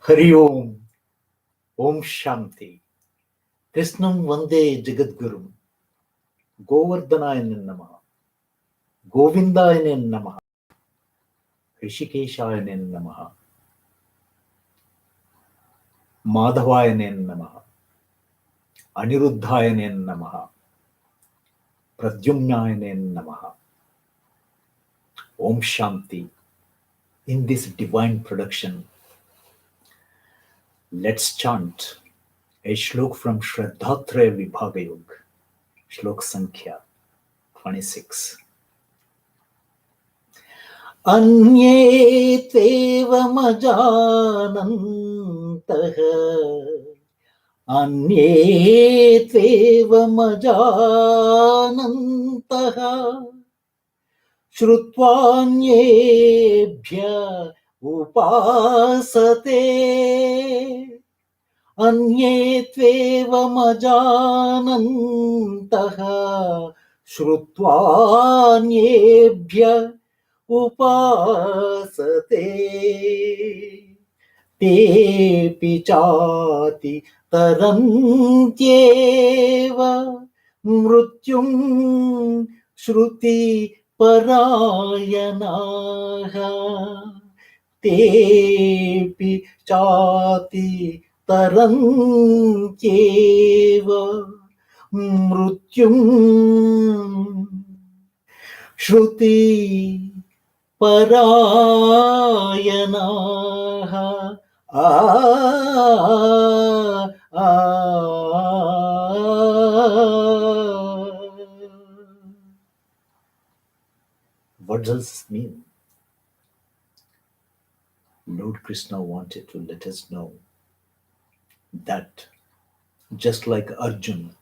Hari Om, Om Shanti. Krishnam Vande Jagadgurum. Govardhanaya Namaha. Govindaya Namaha. Rishikeshaya Namaha. Madhavaya Namaha. Aniruddhaya Namaha. Pradyumnaya Namaha. Om Shanti. In this divine production, let's chant a shlok from Shraddhatraya Vibhaga Yoga, Shlok Sankhya 26. Anye tvevamajānantah Anye tvevamajānantah Shrutvanyebhya upasate Anye tvevamajānantah Shrutvanyebhya upasate tepi chati tarantyeva mrutyum shruti parayanaha tepi chati tarantyeva mrutyum shruti parayanaha What does this mean? Lord Krishna wanted to let us know that just like Arjun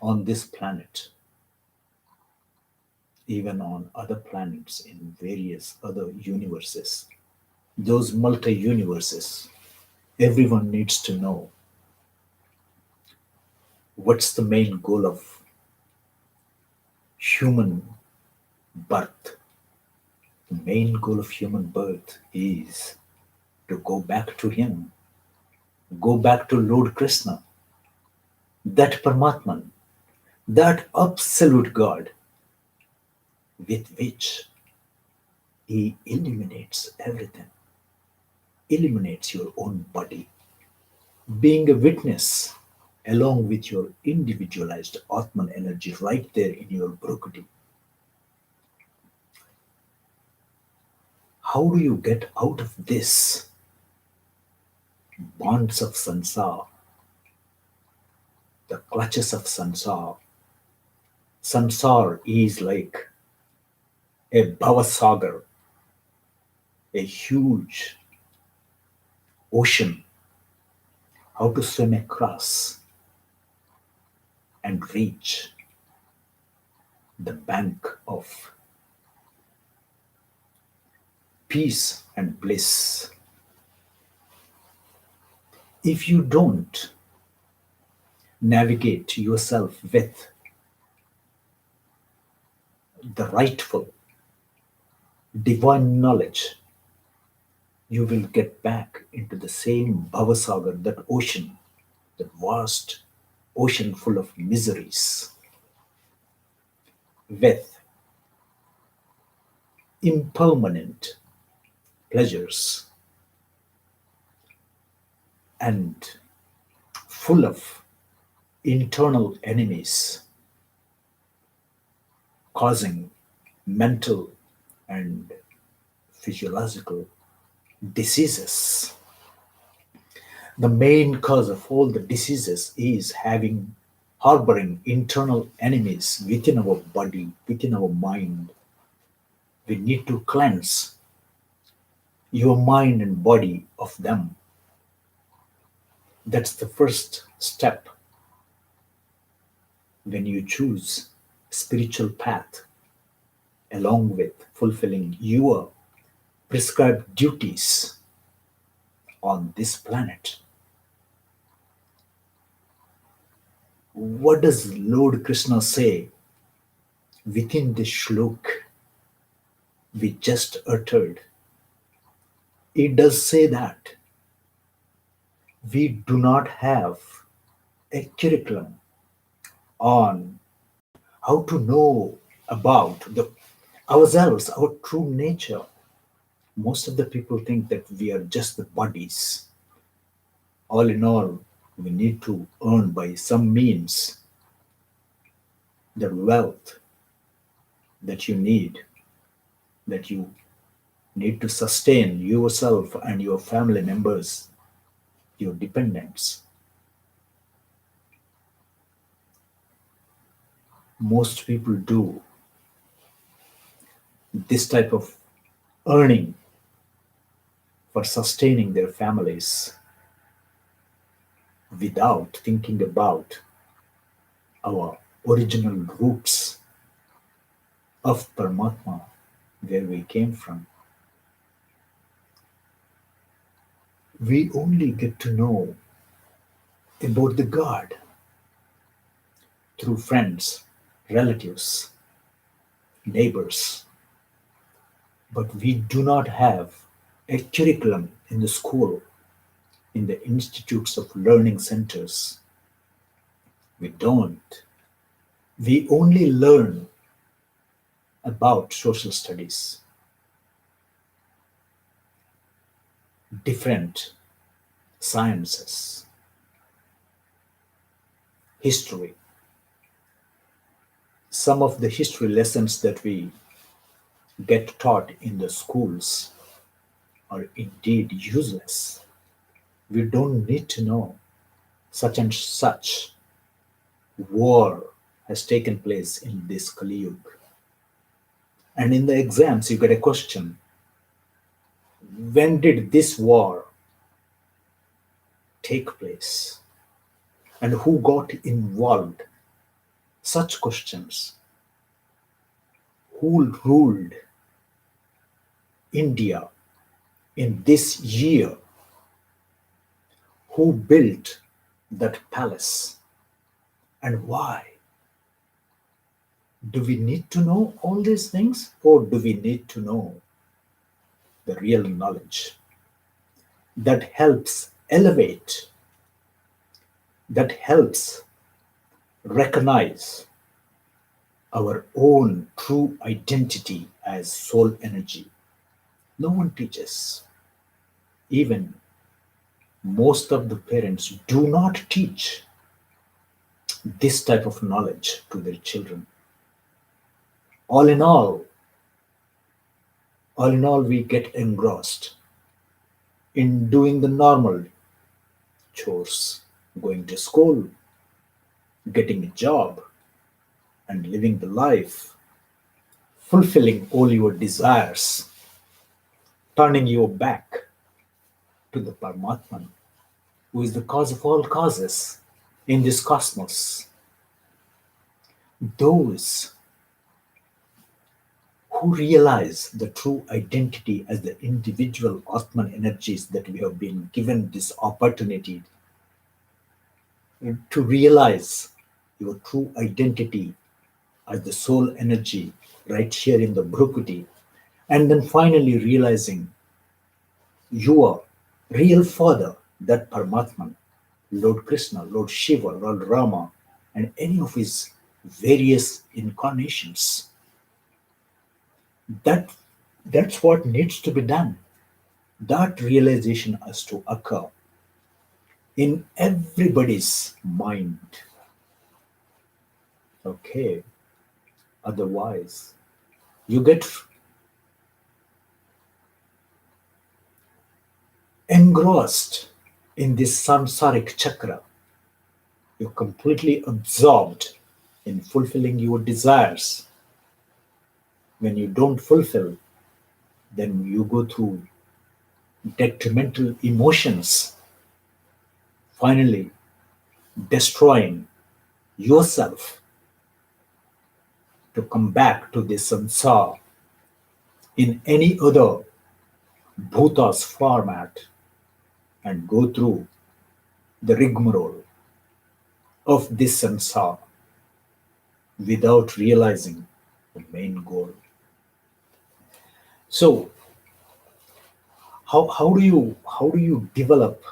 on this planet, even on other planets in various other universes, those multi-universes, everyone needs to know what's the main goal of human birth. The main goal of human birth is to go back to Him, go back to Lord Krishna, that Paramatman, that absolute God with which He illuminates everything, illuminates your own body, being a witness along with your individualized Atman energy right there in your Brokati. How do you get out of this bonds of sansar, the clutches of sansar? Sansar is like a Bhav Sagar, a huge ocean. How to swim across and reach the bank of peace and bliss. If you don't navigate yourself with the rightful divine knowledge, you will get back into the same Bhavasagar, that ocean, that vast ocean full of miseries, with impermanent pleasures and full of internal enemies, causing mental and physiological diseases. The main cause of all the diseases is harboring internal enemies within our body, within our mind. We need to cleanse your mind and body of them. That's the first step when you choose spiritual path, along with fulfilling your prescribed duties on this planet. What does Lord Krishna say within this shlok we just uttered? It does say that We do not have a curriculum on how to know about ourselves, our true nature. Most of the people think that we are just the bodies. All in all, we need to earn by some means the wealth that you need, that you need to sustain yourself and your family members, your dependents. Most people do this type of earning for sustaining their families without thinking about our original roots of Paramatma, where we came from. We only get to know about the God through friends, relatives, neighbors, but we do not have a curriculum in the school, in the institutes of learning centers. We don't. We only learn about social studies, different sciences, history. Some of the history lessons that we get taught in the schools are indeed useless. We don't need to know such and such war has taken place in this Kali Yuga. And in the exams, you get a question: when did this war take place? And who got involved? Such questions. Who ruled India in this year? Who built that palace? And why? Do we need to know all these things, or do we need to know the real knowledge that helps elevate, that helps recognize our own true identity as soul energy? No one teaches. Even most of the parents do not teach this type of knowledge to their children. All in all in all, we get engrossed in doing the normal chores, going to school, getting a job, and living the life, fulfilling all your desires, turning your back to the Paramatman, who is the cause of all causes in this cosmos. Those who realize the true identity as the individual Atman energies that we have been given this opportunity to realize your true identity as the soul energy right here in the Bhrukuti, and then finally realizing your real father, that Paramatman, Lord Krishna, Lord Shiva, Lord Rama, and any of his various incarnations. That that's what needs to be done. That realization has to occur in everybody's mind. Okay. Otherwise, you get engrossed in this samsaric chakra. You're completely absorbed in fulfilling your desires. When you don't fulfill, then you go through detrimental emotions, finally destroying yourself to come back to this samsara in any other bhutas format and go through the rigmarole of this samsara without realizing the main goal. So how do you develop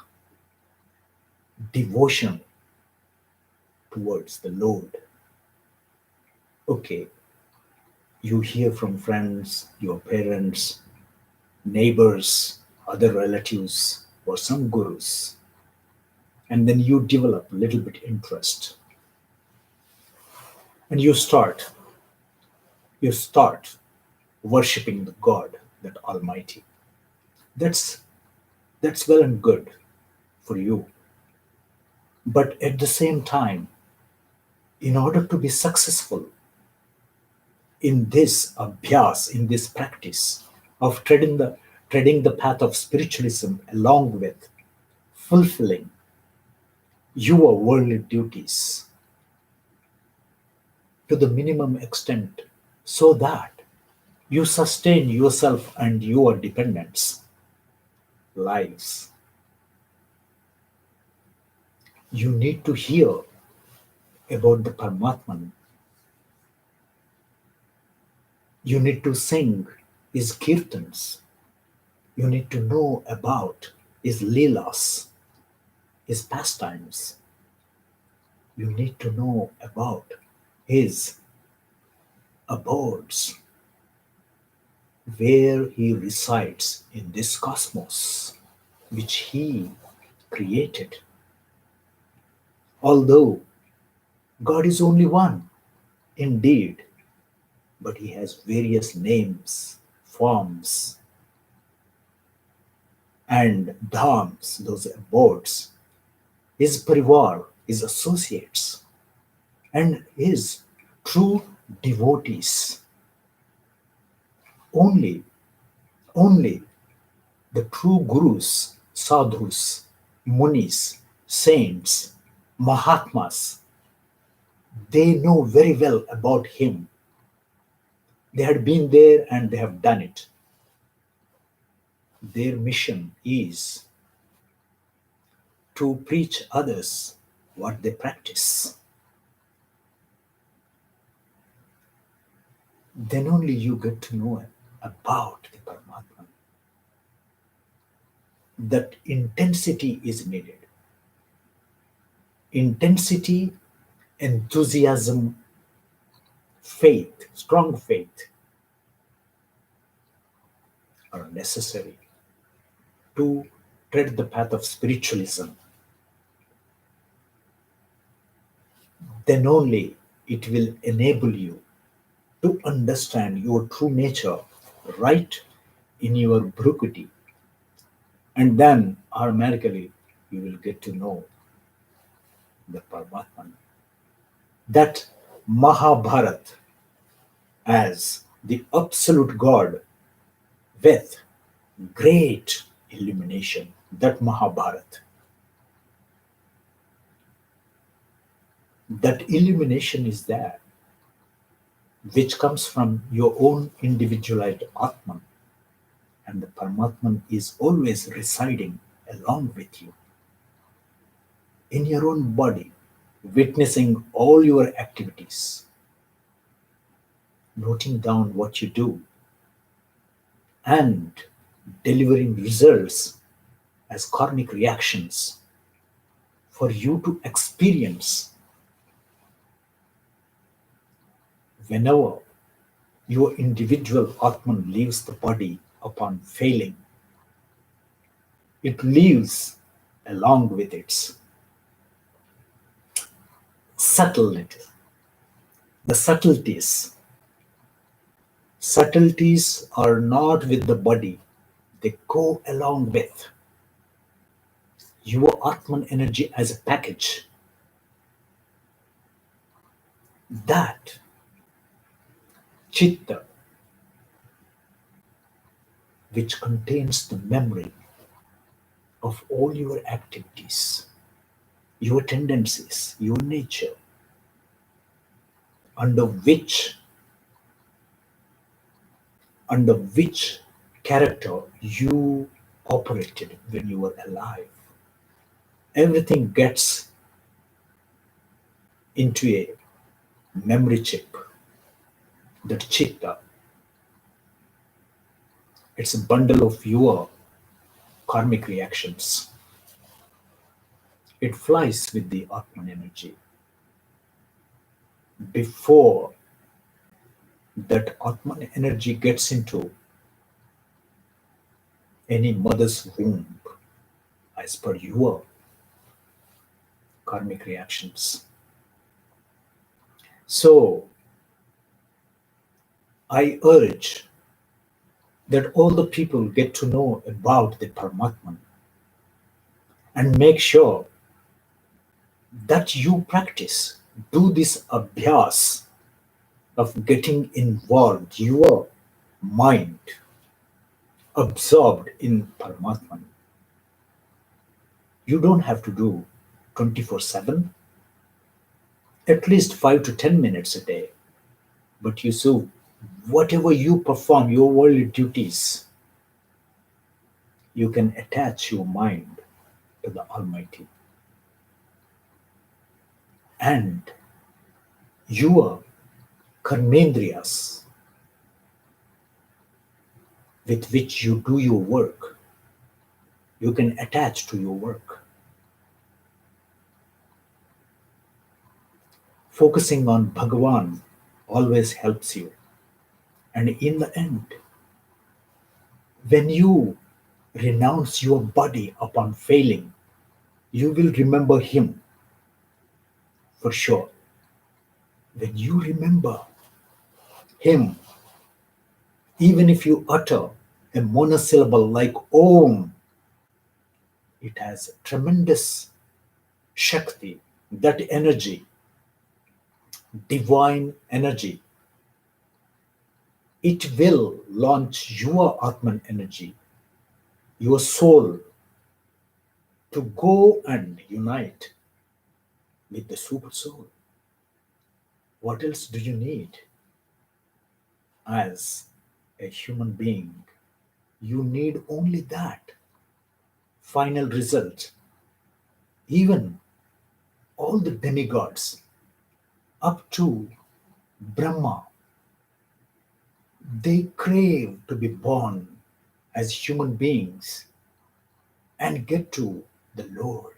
devotion towards the Lord. Okay, you hear from friends, your parents, neighbors, other relatives, or some gurus, and then you develop a little bit interest, and you start worshipping the God, that Almighty. That's that's well and good for you. But at the same time, in order to be successful in this abhyas, in this practice of treading the path of spiritualism along with fulfilling your worldly duties to the minimum extent so that you sustain yourself and your dependents' lives. You need to hear about the Paramatman. You need to sing his kirtans. You need to know about his leelas, his pastimes. You need to know about his abodes, where he resides in this cosmos, which he created. Although God is only one, indeed, but he has various names, forms, and dhams, those abodes, his parivar, his associates, and his true devotees. Only, only the true gurus, sadhus, munis, saints, mahatmas, they know very well about him. They had been there and they have done it. Their mission is to preach others what they practice. Then only you get to know about the Paramatma. That intensity is needed. Intensity, enthusiasm, faith, strong faith are necessary to tread the path of spiritualism. Then only it will enable you to understand your true nature right in your bhrukuti, and then automatically you will get to know the Paramatman. That Mahabharat as the absolute God with great illumination. That Mahabharat, that illumination is there, which comes from your own individualized Atman, and the Paramatman is always residing along with you in your own body, witnessing all your activities, noting down what you do, and delivering results as karmic reactions for you to experience whenever your individual Atman leaves the body upon failing. It leaves along with its subtlety. The subtleties. Subtleties are not with the body, they go along with your Atman energy as a package. That chitta, which contains the memory of all your activities, your tendencies, your nature, under which under which character you operated when you were alive. Everything gets into a memory chip, that chitta. It's a bundle of your karmic reactions. It flies with the Atman energy. Before that Atman energy gets into any mother's womb, as per your karmic reactions. So I urge that all the people get to know about the Paramatman and make sure that you practice, do this abhyas of getting involved, your mind absorbed in Paramatman. You don't have to do 24/7, at least 5 to 10 minutes a day. But you see, whatever you perform, your worldly duties, you can attach your mind to the Almighty. And your karmendriyas with which you do your work, you can attach to your work. Focusing on Bhagavan always helps you. And in the end, when you renounce your body upon failing, you will remember Him for sure. When you remember Him, even if you utter a monosyllable like Om, it has tremendous Shakti, that energy, divine energy. It will launch your Atman energy, your soul, to go and unite with the super soul. What else do you need as a human being? You need only that final result. Even all the demigods, up to Brahma, they crave to be born as human beings and get to the Lord.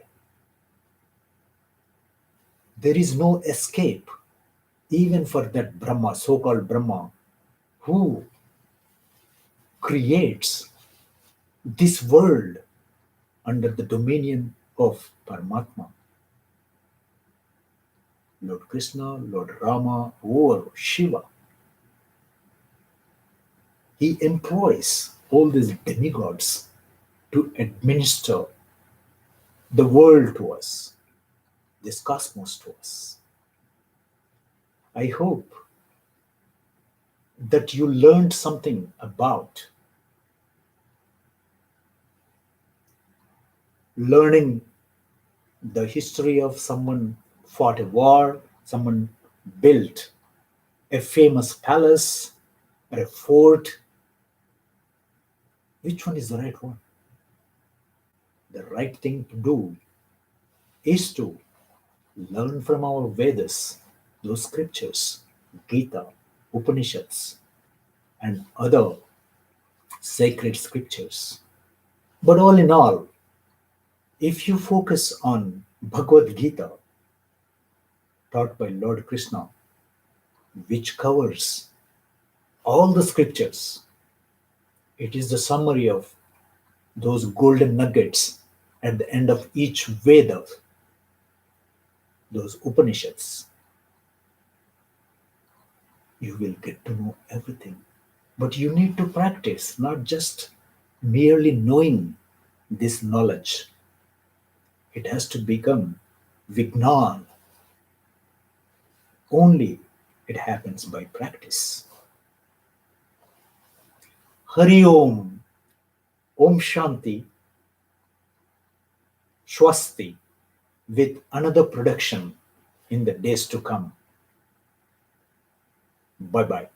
There is no escape, even for that Brahma, so called Brahma, who creates this world under the dominion of Paramatma. Lord Krishna, Lord Rama, or Shiva. He employs all these demigods to administer the world to us, this cosmos to us. I hope that you learned something about learning the history of someone fought a war, someone built a famous palace or a fort. Which one is the right one? The right thing to do is to learn from our Vedas, those scriptures, Gita, Upanishads, and other sacred scriptures. But all in all, if you focus on Bhagavad Gita, taught by Lord Krishna, which covers all the scriptures, it is the summary of those golden nuggets at the end of each Veda, those Upanishads. You will get to know everything. But you need to practice, not just merely knowing this knowledge. It has to become Vignan. Only it happens by practice. Hari Om, Om Shanti, Swasti, with another production in the days to come. Bye bye.